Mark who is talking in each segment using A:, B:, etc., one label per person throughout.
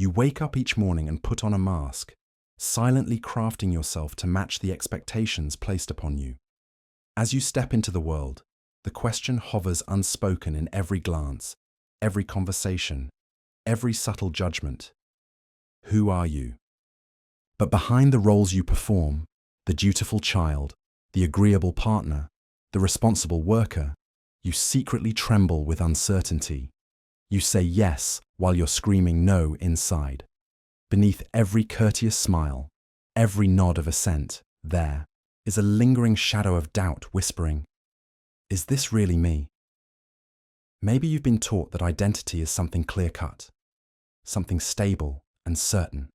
A: You wake up each morning and put on a mask, silently crafting yourself to match the expectations placed upon you. As you step into the world, the question hovers unspoken in every glance, every conversation, every subtle judgment. Who are you? But behind the roles you perform, the dutiful child, the agreeable partner, the responsible worker, you secretly tremble with uncertainty. You say yes while you're screaming no inside. Beneath every courteous smile, every nod of assent, there is a lingering shadow of doubt whispering, "Is this really me?" Maybe you've been taught that identity is something clear-cut, something stable and certain.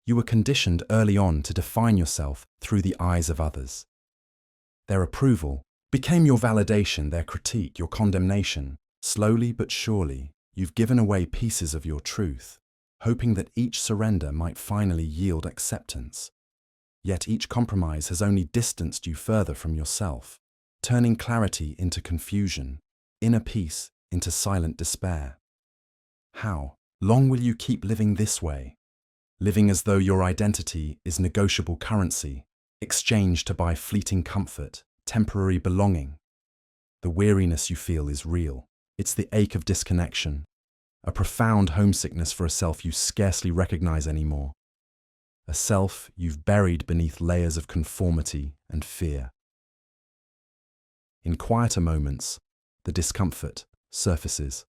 A: You were conditioned early on to define yourself through the eyes of others. Their approval became your validation, their critique, your condemnation. Slowly but surely, you've given away pieces of your truth, hoping that each surrender might finally yield acceptance. Yet each compromise has only distanced you further from yourself, turning clarity into confusion, inner peace into silent despair. How long will you keep living this way? Living as though your identity is negotiable currency, exchanged to buy fleeting comfort, temporary belonging. The weariness you feel is real. It's the ache of disconnection, a profound homesickness for a self you scarcely recognize anymore, a self you've buried beneath layers of conformity and fear. In quieter moments, the discomfort surfaces.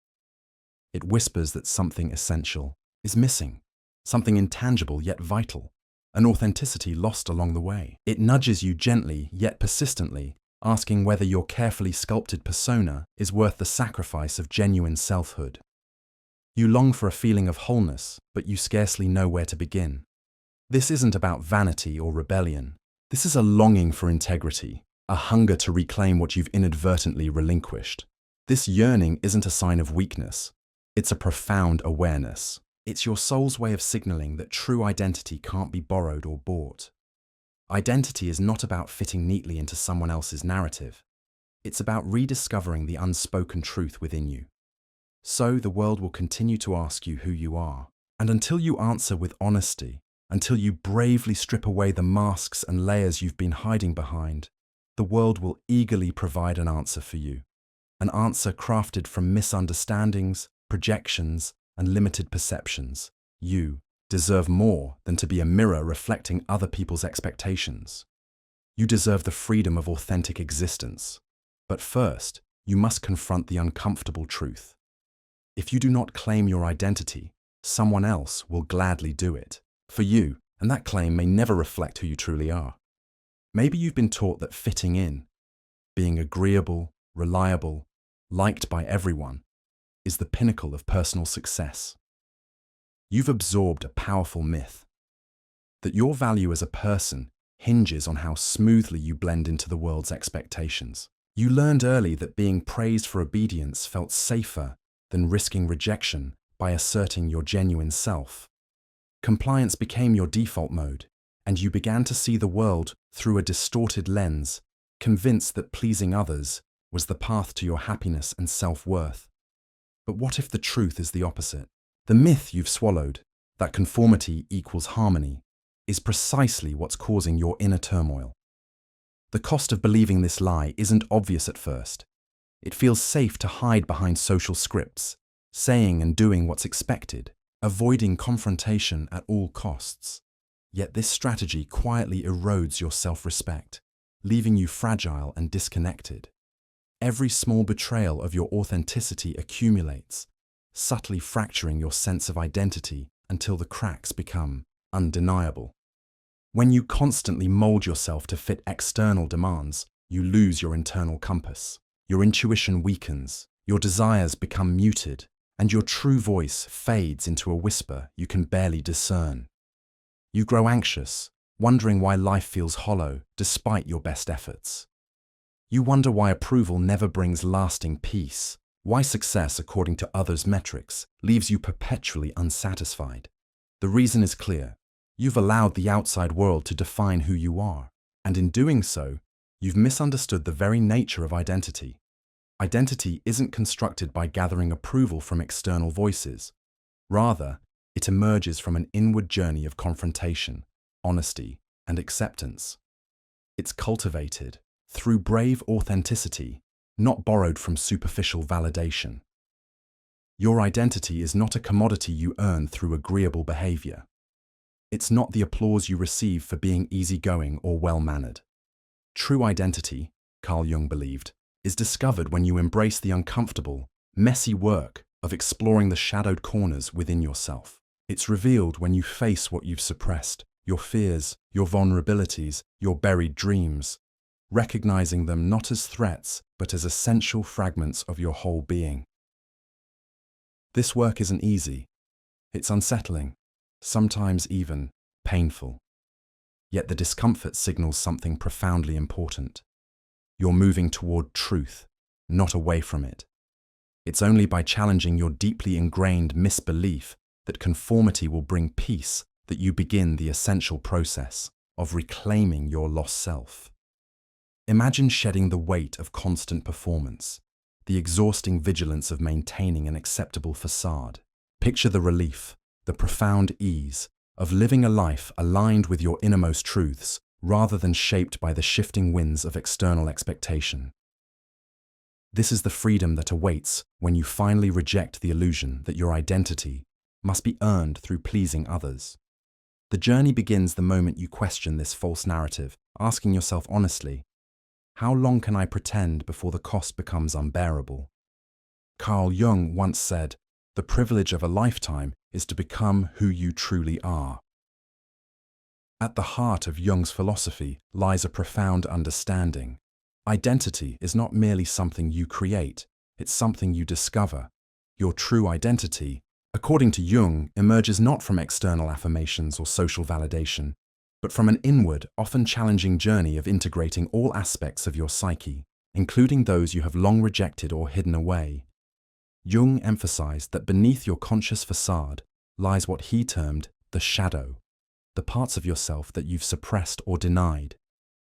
A: It whispers that something essential is missing, something intangible yet vital, an authenticity lost along the way. It nudges you gently yet persistently, asking whether your carefully sculpted persona is worth the sacrifice of genuine selfhood. You long for a feeling of wholeness, but you scarcely know where to begin. This isn't about vanity or rebellion. This is a longing for integrity, a hunger to reclaim what you've inadvertently relinquished. This yearning isn't a sign of weakness. It's a profound awareness. It's your soul's way of signaling that true identity can't be borrowed or bought. Identity is not about fitting neatly into someone else's narrative. It's about rediscovering the unspoken truth within you. So the world will continue to ask you who you are. And until you answer with honesty, until you bravely strip away the masks and layers you've been hiding behind, the world will eagerly provide an answer for you. An answer crafted from misunderstandings, projections, and limited perceptions. You deserve more than to be a mirror reflecting other people's expectations. You deserve the freedom of authentic existence. But first, you must confront the uncomfortable truth. If you do not claim your identity, someone else will gladly do it for you, and that claim may never reflect who you truly are. Maybe you've been taught that fitting in, being agreeable, reliable, liked by everyone, is the pinnacle of personal success. You've absorbed a powerful myth that your value as a person hinges on how smoothly you blend into the world's expectations. You learned early that being praised for obedience felt safer than risking rejection by asserting your genuine self. Compliance became your default mode, and you began to see the world through a distorted lens, convinced that pleasing others was the path to your happiness and self-worth. But what if the truth is the opposite? The myth you've swallowed, that conformity equals harmony, is precisely what's causing your inner turmoil. The cost of believing this lie isn't obvious at first. It feels safe to hide behind social scripts, saying and doing what's expected, avoiding confrontation at all costs. Yet this strategy quietly erodes your self-respect, leaving you fragile and disconnected. Every small betrayal of your authenticity accumulates, subtly fracturing your sense of identity until the cracks become undeniable. When you constantly mold yourself to fit external demands, you lose your internal compass. Your intuition weakens, your desires become muted, and your true voice fades into a whisper you can barely discern. You grow anxious, wondering why life feels hollow despite your best efforts. You wonder why approval never brings lasting peace, why success, according to others' metrics, leaves you perpetually unsatisfied. The reason is clear. You've allowed the outside world to define who you are, and in doing so, you've misunderstood the very nature of identity. Identity isn't constructed by gathering approval from external voices. Rather, It emerges from an inward journey of confrontation, honesty, and acceptance. It's cultivated through brave authenticity, not borrowed from superficial validation. Your identity is not a commodity you earn through agreeable behavior. It's not the applause you receive for being easygoing or well-mannered. True identity, Carl Jung believed, is discovered when you embrace the uncomfortable, messy work of exploring the shadowed corners within yourself. It's revealed when you face what you've suppressed, your fears, your vulnerabilities, your buried dreams, recognizing them not as threats, but as essential fragments of your whole being. This work isn't easy. It's unsettling, sometimes even painful. Yet the discomfort signals something profoundly important. You're moving toward truth, not away from it. It's only by challenging your deeply ingrained misbelief that conformity will bring peace that you begin the essential process of reclaiming your lost self. Imagine shedding the weight of constant performance, the exhausting vigilance of maintaining an acceptable facade. Picture the relief, the profound ease of living a life aligned with your innermost truths rather than shaped by the shifting winds of external expectation. This is the freedom that awaits when you finally reject the illusion that your identity must be earned through pleasing others. The journey begins the moment you question this false narrative, asking yourself honestly, how long can I pretend before the cost becomes unbearable? Carl Jung once said, "The privilege of a lifetime is to become who you truly are." At the heart of Jung's philosophy lies a profound understanding. Identity is not merely something you create, it's something you discover. Your true identity, according to Jung, emerges not from external affirmations or social validation, but from an inward, often challenging journey of integrating all aspects of your psyche, including those you have long rejected or hidden away. Jung emphasized that beneath your conscious facade lies what he termed the shadow, the parts of yourself that you've suppressed or denied,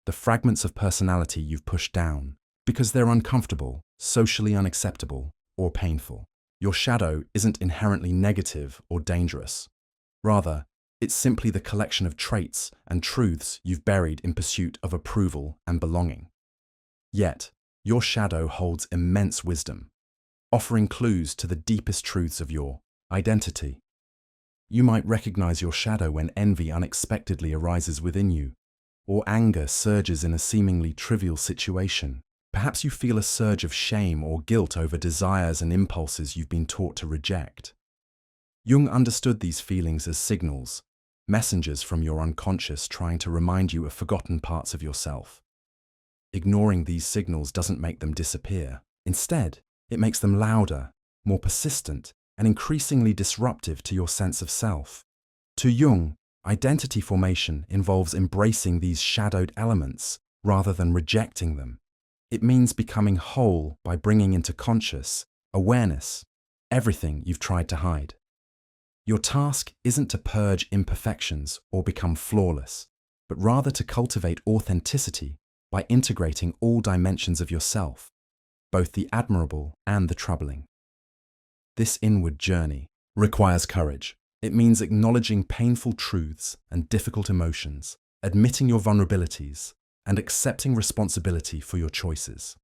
A: the fragments of personality you've pushed down, because they're uncomfortable, socially unacceptable, or painful. Your shadow isn't inherently negative or dangerous. Rather, it's simply the collection of traits and truths you've buried in pursuit of approval and belonging. Yet, your shadow holds immense wisdom, offering clues to the deepest truths of your identity. You might recognize your shadow when envy unexpectedly arises within you, or anger surges in a seemingly trivial situation. Perhaps you feel a surge of shame or guilt over desires and impulses you've been taught to reject. Jung understood these feelings as signals, messengers from your unconscious trying to remind you of forgotten parts of yourself. Ignoring these signals doesn't make them disappear. Instead, it makes them louder, more persistent, and increasingly disruptive to your sense of self. To Jung, identity formation involves embracing these shadowed elements rather than rejecting them. It means becoming whole by bringing into conscious awareness everything you've tried to hide. Your task isn't to purge imperfections or become flawless, but rather to cultivate authenticity by integrating all dimensions of yourself, both the admirable and the troubling. This inward journey requires courage. It means acknowledging painful truths and difficult emotions, admitting your vulnerabilities, and accepting responsibility for your choices.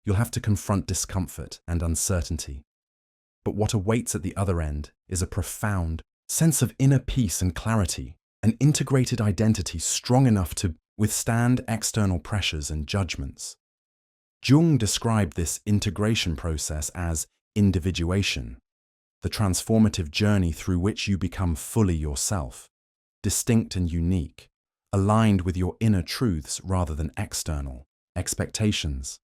A: You'll have to confront discomfort and uncertainty. But what awaits at the other end is a profound sense of inner peace and clarity, an integrated identity strong enough to withstand external pressures and judgments. Jung described this integration process as individuation, the transformative journey through which you become fully yourself, distinct and unique, aligned with your inner truths rather than external expectations.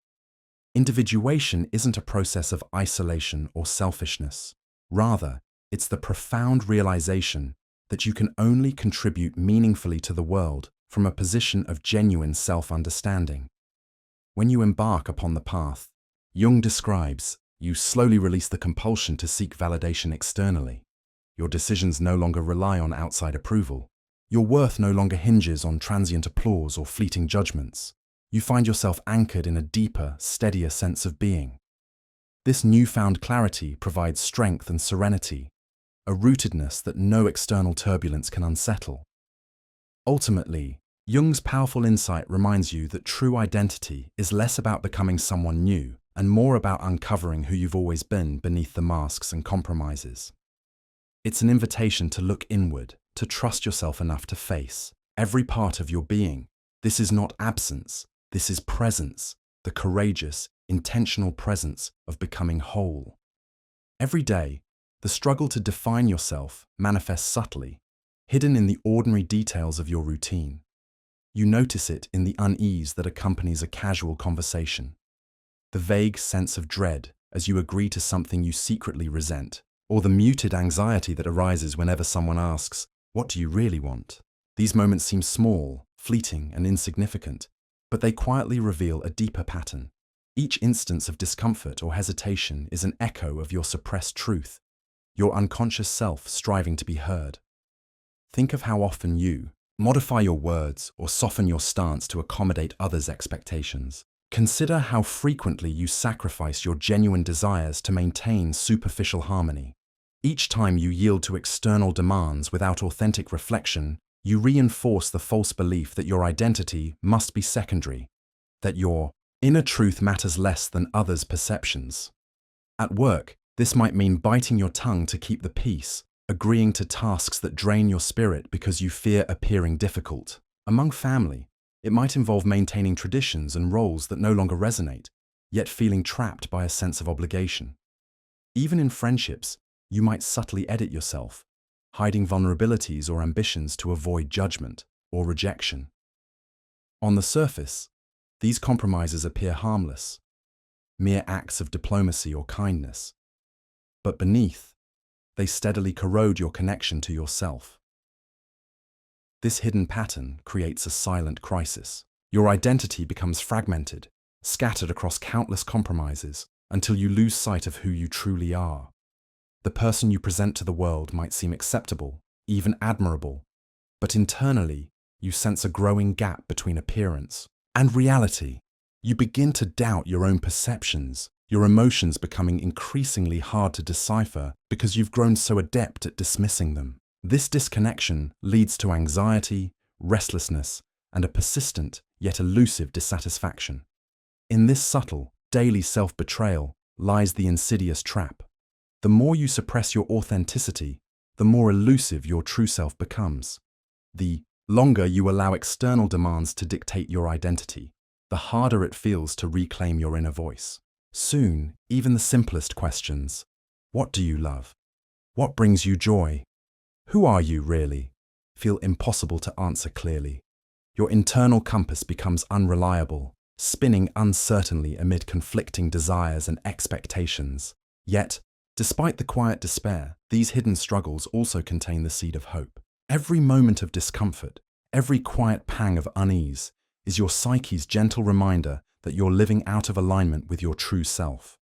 A: Individuation isn't a process of isolation or selfishness. Rather, it's the profound realization that you can only contribute meaningfully to the world from a position of genuine self-understanding. When you embark upon the path, Jung describes, you slowly release the compulsion to seek validation externally. Your decisions no longer rely on outside approval. Your worth no longer hinges on transient applause or fleeting judgments. You find yourself anchored in a deeper, steadier sense of being. This newfound clarity provides strength and serenity, a rootedness that no external turbulence can unsettle. Ultimately, Jung's powerful insight reminds you that true identity is less about becoming someone new and more about uncovering who you've always been beneath the masks and compromises. It's an invitation to look inward, to trust yourself enough to face every part of your being. This is not absence, this is presence, the courageous, intentional presence of becoming whole. Every day, the struggle to define yourself manifests subtly, hidden in the ordinary details of your routine. You notice it in the unease that accompanies a casual conversation, the vague sense of dread as you agree to something you secretly resent, or the muted anxiety that arises whenever someone asks, "What do you really want?" These moments seem small, fleeting, and insignificant, but they quietly reveal a deeper pattern. Each instance of discomfort or hesitation is an echo of your suppressed truth, your unconscious self striving to be heard. Think of how often you modify your words or soften your stance to accommodate others' expectations. Consider how frequently you sacrifice your genuine desires to maintain superficial harmony. Each time you yield to external demands without authentic reflection, you reinforce the false belief that your identity must be secondary, that your inner truth matters less than others' perceptions. At work, this might mean biting your tongue to keep the peace, agreeing to tasks that drain your spirit because you fear appearing difficult. Among family, it might involve maintaining traditions and roles that no longer resonate, yet feeling trapped by a sense of obligation. Even in friendships, you might subtly edit yourself, hiding vulnerabilities or ambitions to avoid judgment or rejection. On the surface, these compromises appear harmless, mere acts of diplomacy or kindness. But beneath, they steadily corrode your connection to yourself. This hidden pattern creates a silent crisis. Your identity becomes fragmented, scattered across countless compromises, until you lose sight of who you truly are. The person you present to the world might seem acceptable, even admirable, but internally, you sense a growing gap between appearance and reality. You begin to doubt your own perceptions, your emotions becoming increasingly hard to decipher because you've grown so adept at dismissing them. This disconnection leads to anxiety, restlessness, and a persistent yet elusive dissatisfaction. In this subtle, daily self-betrayal lies the insidious trap. The more you suppress your authenticity, the more elusive your true self becomes. The longer you allow external demands to dictate your identity, the harder it feels to reclaim your inner voice. Soon, even the simplest questions, what do you love? What brings you joy? Who are you really? Feel impossible to answer clearly. Your internal compass becomes unreliable, spinning uncertainly amid conflicting desires and expectations. Yet, despite the quiet despair, these hidden struggles also contain the seed of hope. Every moment of discomfort, every quiet pang of unease, is your psyche's gentle reminder that you're living out of alignment with your true self.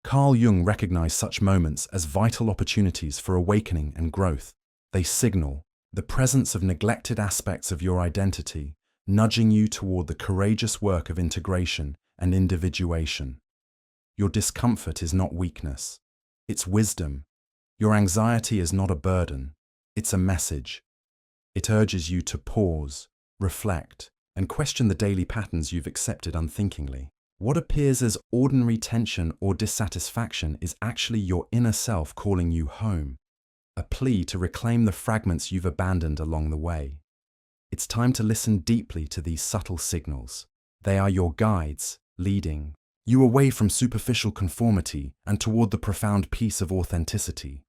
A: Carl Jung recognized such moments as vital opportunities for awakening and growth. They signal the presence of neglected aspects of your identity, nudging you toward the courageous work of integration and individuation. Your discomfort is not weakness, it's wisdom. Your anxiety is not a burden, it's a message. It urges you to pause, reflect, and question the daily patterns you've accepted unthinkingly. What appears as ordinary tension or dissatisfaction is actually your inner self calling you home, a plea to reclaim the fragments you've abandoned along the way. It's time to listen deeply to these subtle signals. They are your guides, leading you away from superficial conformity and toward the profound peace of authenticity.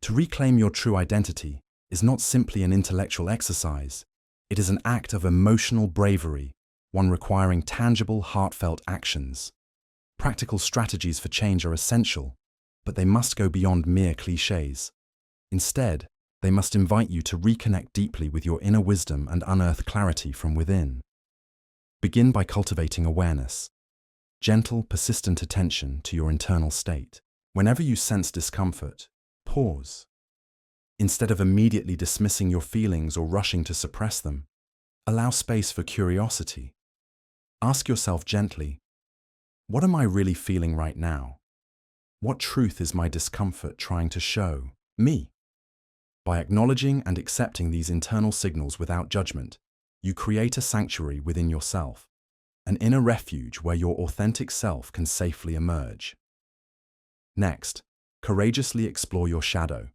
A: To reclaim your true identity is not simply an intellectual exercise. It is an act of emotional bravery, one requiring tangible, heartfelt actions. Practical strategies for change are essential, but they must go beyond mere cliches. Instead, they must invite you to reconnect deeply with your inner wisdom and unearth clarity from within. Begin by cultivating awareness, gentle, persistent attention to your internal state. Whenever you sense discomfort, pause. Instead of immediately dismissing your feelings or rushing to suppress them, allow space for curiosity. Ask yourself gently, what am I really feeling right now? What truth is my discomfort trying to show? me. By acknowledging and accepting these internal signals without judgment, you create a sanctuary within yourself, an inner refuge where your authentic self can safely emerge. Next, courageously explore your shadow,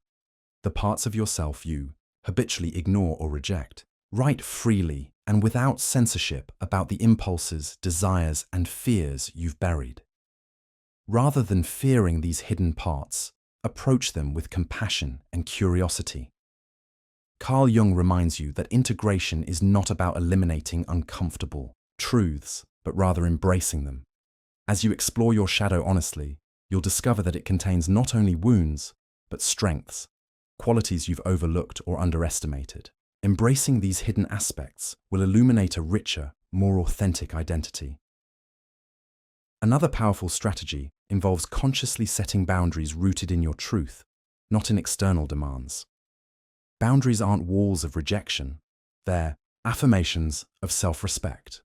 A: the parts of yourself you habitually ignore or reject. Write freely and without censorship about the impulses, desires, and fears you've buried. Rather than fearing these hidden parts, approach them with compassion and curiosity. Carl Jung reminds you that integration is not about eliminating uncomfortable truths, but rather embracing them. As you explore your shadow honestly, you'll discover that it contains not only wounds, but strengths, qualities you've overlooked or underestimated. Embracing these hidden aspects will illuminate a richer, more authentic identity. Another powerful strategy involves consciously setting boundaries rooted in your truth, not in external demands. Boundaries aren't walls of rejection, they're affirmations of self-respect.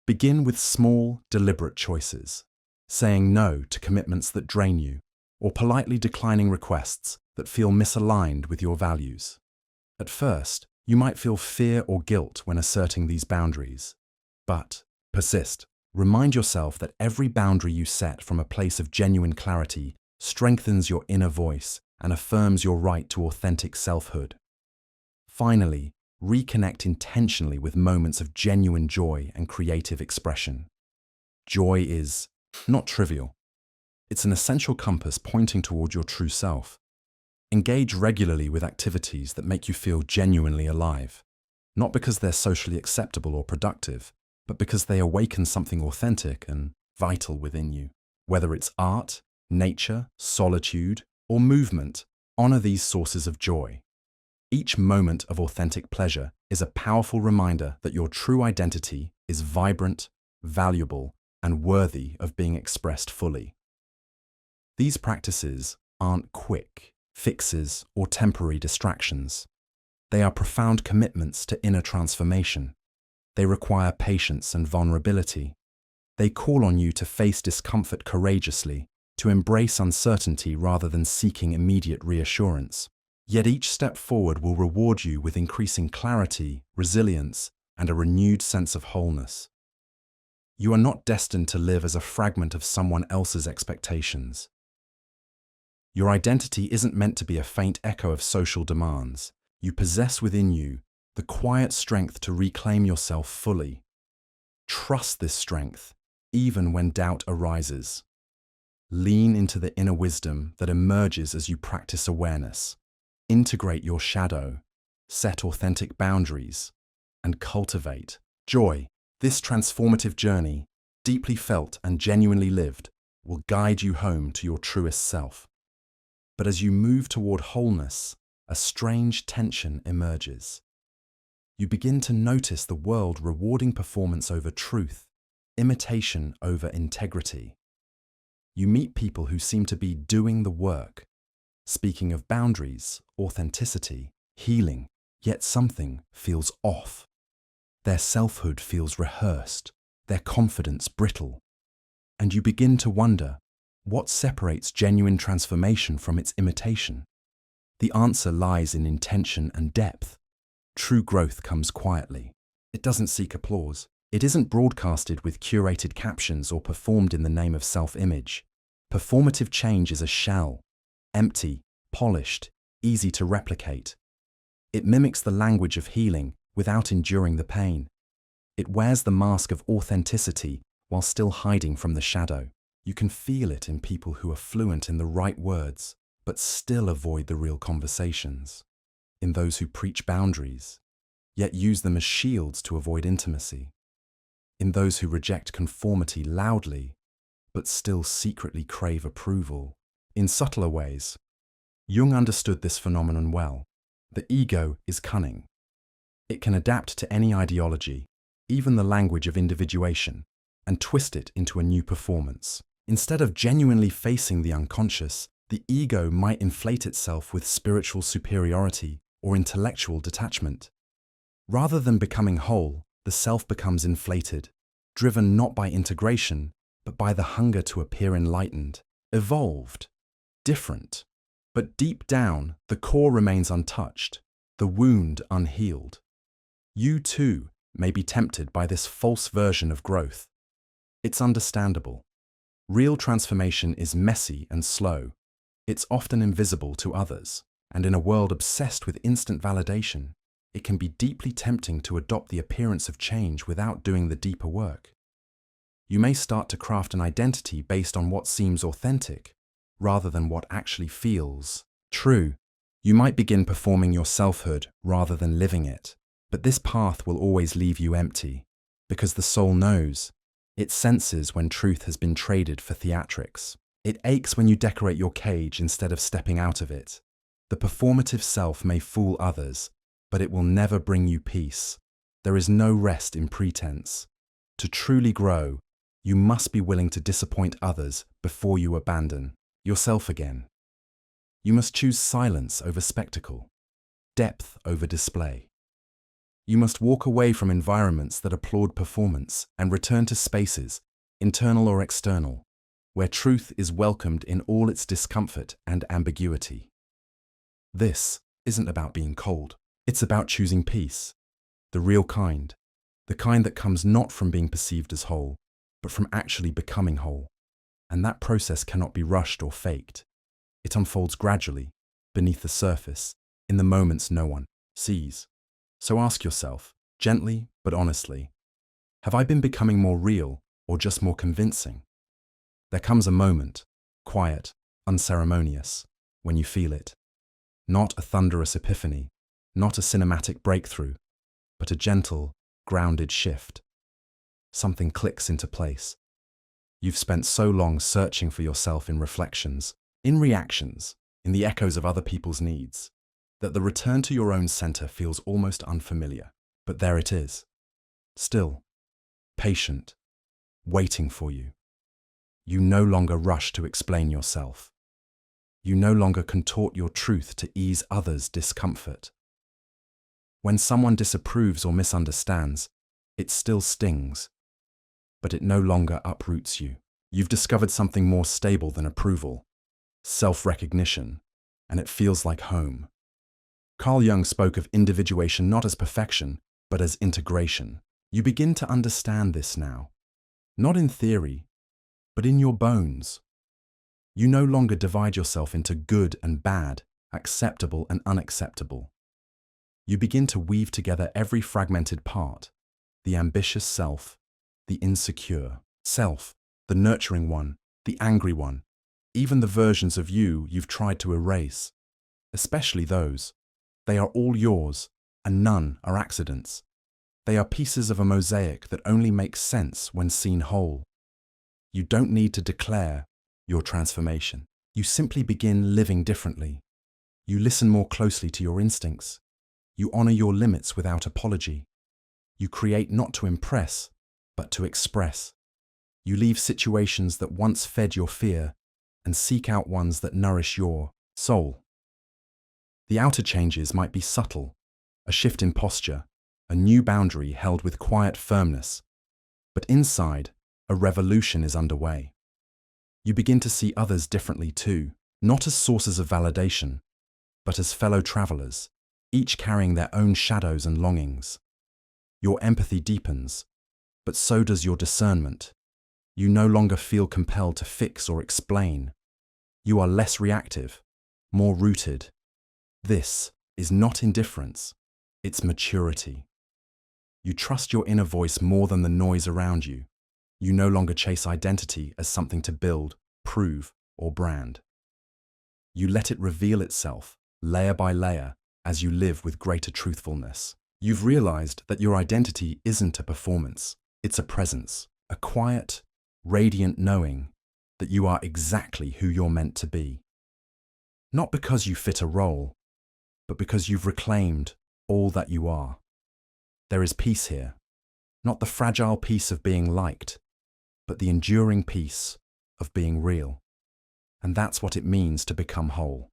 A: Begin with small, deliberate choices, saying no to commitments that drain you, or politely declining requests that feel misaligned with your values. At first, you might feel fear or guilt when asserting these boundaries, but persist. Remind yourself that every boundary you set from a place of genuine clarity strengthens your inner voice and affirms your right to authentic selfhood. Finally, reconnect intentionally with moments of genuine joy and creative expression. Joy is not trivial. It's an essential compass pointing toward your true self. Engage regularly with activities that make you feel genuinely alive, not because they're socially acceptable or productive, but because they awaken something authentic and vital within you. Whether it's art, nature, solitude, or movement, honor these sources of joy. Each moment of authentic pleasure is a powerful reminder that your true identity is vibrant, valuable, and worthy of being expressed fully. These practices aren't quick fixes or temporary distractions. They are profound commitments to inner transformation. They require patience and vulnerability. They call on you to face discomfort courageously, to embrace uncertainty rather than seeking immediate reassurance. Yet each step forward will reward you with increasing clarity, resilience, and a renewed sense of wholeness. You are not destined to live as a fragment of someone else's expectations. Your identity isn't meant to be a faint echo of social demands. You possess within you the quiet strength to reclaim yourself fully. Trust this strength, even when doubt arises. Lean into the inner wisdom that emerges as you practice awareness. Integrate your shadow, set authentic boundaries, and cultivate joy. This transformative journey, deeply felt and genuinely lived, will guide you home to your truest self. But as you move toward wholeness, a strange tension emerges. You begin to notice the world rewarding performance over truth, imitation over integrity. You meet people who seem to be doing the work, speaking of boundaries, authenticity, healing, yet something feels off. Their selfhood feels rehearsed, their confidence brittle, and you begin to wonder, what separates genuine transformation from its imitation? The answer lies in intention and depth. True growth comes quietly. It doesn't seek applause. It isn't broadcasted with curated captions or performed in the name of self-image. Performative change is a shell, empty, polished, easy to replicate. It mimics the language of healing without enduring the pain. It wears the mask of authenticity while still hiding from the shadow. You can feel it in people who are fluent in the right words, but still avoid the real conversations. In those who preach boundaries, yet use them as shields to avoid intimacy. In those who reject conformity loudly, but still secretly crave approval. In subtler ways, Jung understood this phenomenon well. The ego is cunning. It can adapt to any ideology, even the language of individuation, and twist it into a new performance. Instead of genuinely facing the unconscious, the ego might inflate itself with spiritual superiority or intellectual detachment. Rather than becoming whole, the self becomes inflated, driven not by integration, but by the hunger to appear enlightened, evolved, different. But deep down, the core remains untouched, the wound unhealed. You too may be tempted by this false version of growth. It's understandable. Real transformation is messy and slow. It's often invisible to others, and in a world obsessed with instant validation, it can be deeply tempting to adopt the appearance of change without doing the deeper work. You may start to craft an identity based on what seems authentic, rather than what actually feels true. You might begin performing your selfhood rather than living it, but this path will always leave you empty, because the soul knows. It senses when truth has been traded for theatrics. It aches when you decorate your cage instead of stepping out of it. The performative self may fool others, but it will never bring you peace. There is no rest in pretense. To truly grow, you must be willing to disappoint others before you abandon yourself again. You must choose silence over spectacle, depth over display. You must walk away from environments that applaud performance and return to spaces, internal or external, where truth is welcomed in all its discomfort and ambiguity. This isn't about being cold. It's about choosing peace, the real kind, the kind that comes not from being perceived as whole, but from actually becoming whole. And that process cannot be rushed or faked. It unfolds gradually, beneath the surface, in the moments no one sees. So ask yourself, gently but honestly, have I been becoming more real or just more convincing? There comes a moment, quiet, unceremonious, when you feel it. Not a thunderous epiphany, not a cinematic breakthrough, but a gentle, grounded shift. Something clicks into place. You've spent so long searching for yourself in reflections, in reactions, in the echoes of other people's needs, that the return to your own center feels almost unfamiliar. But there it is, still, patient, waiting for you. You no longer rush to explain yourself. You no longer contort your truth to ease others' discomfort. When someone disapproves or misunderstands, it still stings, but it no longer uproots you. You've discovered something more stable than approval, self-recognition, and it feels like home. Carl Jung spoke of individuation not as perfection, but as integration. You begin to understand this now, not in theory, but in your bones. You no longer divide yourself into good and bad, acceptable and unacceptable. You begin to weave together every fragmented part, the ambitious self, the insecure self, the nurturing one, the angry one, even the versions of you you've tried to erase, especially those. They are all yours, and none are accidents. They are pieces of a mosaic that only makes sense when seen whole. You don't need to declare your transformation. You simply begin living differently. You listen more closely to your instincts. You honor your limits without apology. You create not to impress, but to express. You leave situations that once fed your fear and seek out ones that nourish your soul. The outer changes might be subtle, a shift in posture, a new boundary held with quiet firmness, but inside, a revolution is underway. You begin to see others differently too, not as sources of validation, but as fellow travelers, each carrying their own shadows and longings. Your empathy deepens, but so does your discernment. You no longer feel compelled to fix or explain. You are less reactive, more rooted. This is not indifference, it's maturity. You trust your inner voice more than the noise around you. You no longer chase identity as something to build, prove, or brand. You let it reveal itself, layer by layer, as you live with greater truthfulness. You've realized that your identity isn't a performance, it's a presence, a quiet, radiant knowing that you are exactly who you're meant to be. Not because you fit a role, but because you've reclaimed all that you are. There is peace here, not the fragile peace of being liked, but the enduring peace of being real. And that's what it means to become whole.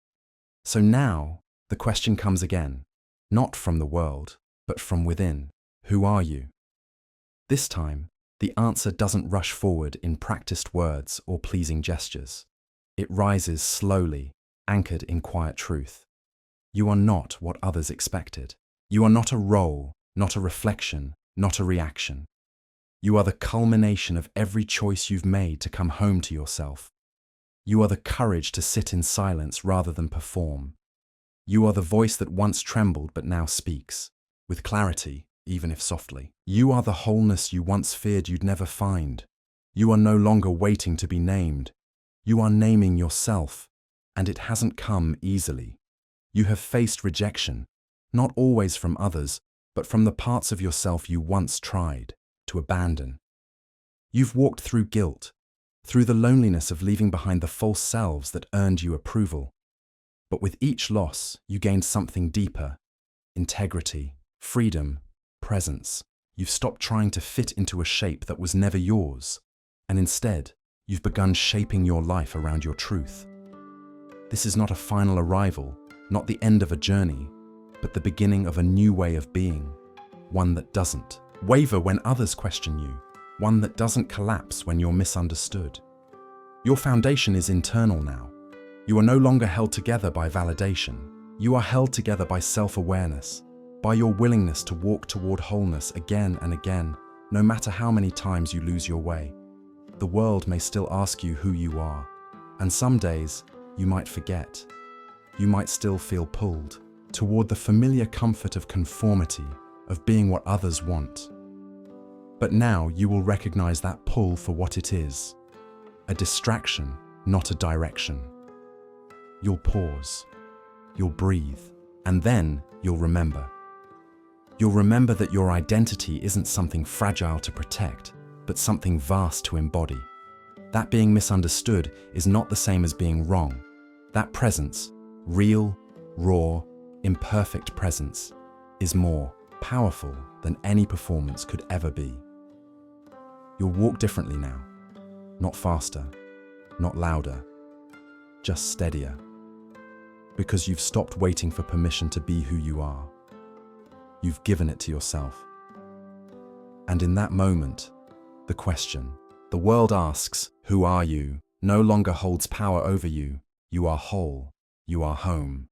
A: So now, the question comes again, not from the world, but from within. Who are you? This time, the answer doesn't rush forward in practiced words or pleasing gestures. It rises slowly, anchored in quiet truth. You are not what others expected. You are not a role, not a reflection, not a reaction. You are the culmination of every choice you've made to come home to yourself. You are the courage to sit in silence rather than perform. You are the voice that once trembled but now speaks, with clarity, even if softly. You are the wholeness you once feared you'd never find. You are no longer waiting to be named. You are naming yourself, and it hasn't come easily. You have faced rejection, not always from others, but from the parts of yourself you once tried to abandon. You've walked through guilt, through the loneliness of leaving behind the false selves that earned you approval. But with each loss, you gained something deeper: integrity, freedom, presence. You've stopped trying to fit into a shape that was never yours, and instead, you've begun shaping your life around your truth. This is not a final arrival, not the end of a journey, but the beginning of a new way of being, one that doesn't waver when others question you, one that doesn't collapse when you're misunderstood. Your foundation is internal now. You are no longer held together by validation. You are held together by self-awareness, by your willingness to walk toward wholeness again and again, no matter how many times you lose your way. The world may still ask you who you are, and some days you might forget. You might still feel pulled toward the familiar comfort of conformity, of being what others want. But now you will recognize that pull for what it is: a distraction, not a direction. You'll pause, you'll breathe, and then you'll remember. You'll remember that your identity isn't something fragile to protect, but something vast to embody. That being misunderstood is not the same as being wrong. That presence, real, raw, imperfect presence, is more powerful than any performance could ever be. You'll walk differently now, not faster, not louder, just steadier, because you've stopped waiting for permission to be who you are. You've given it to yourself. And in that moment, the question the world asks, "Who are you?" no longer holds power over you. You are whole. You are home.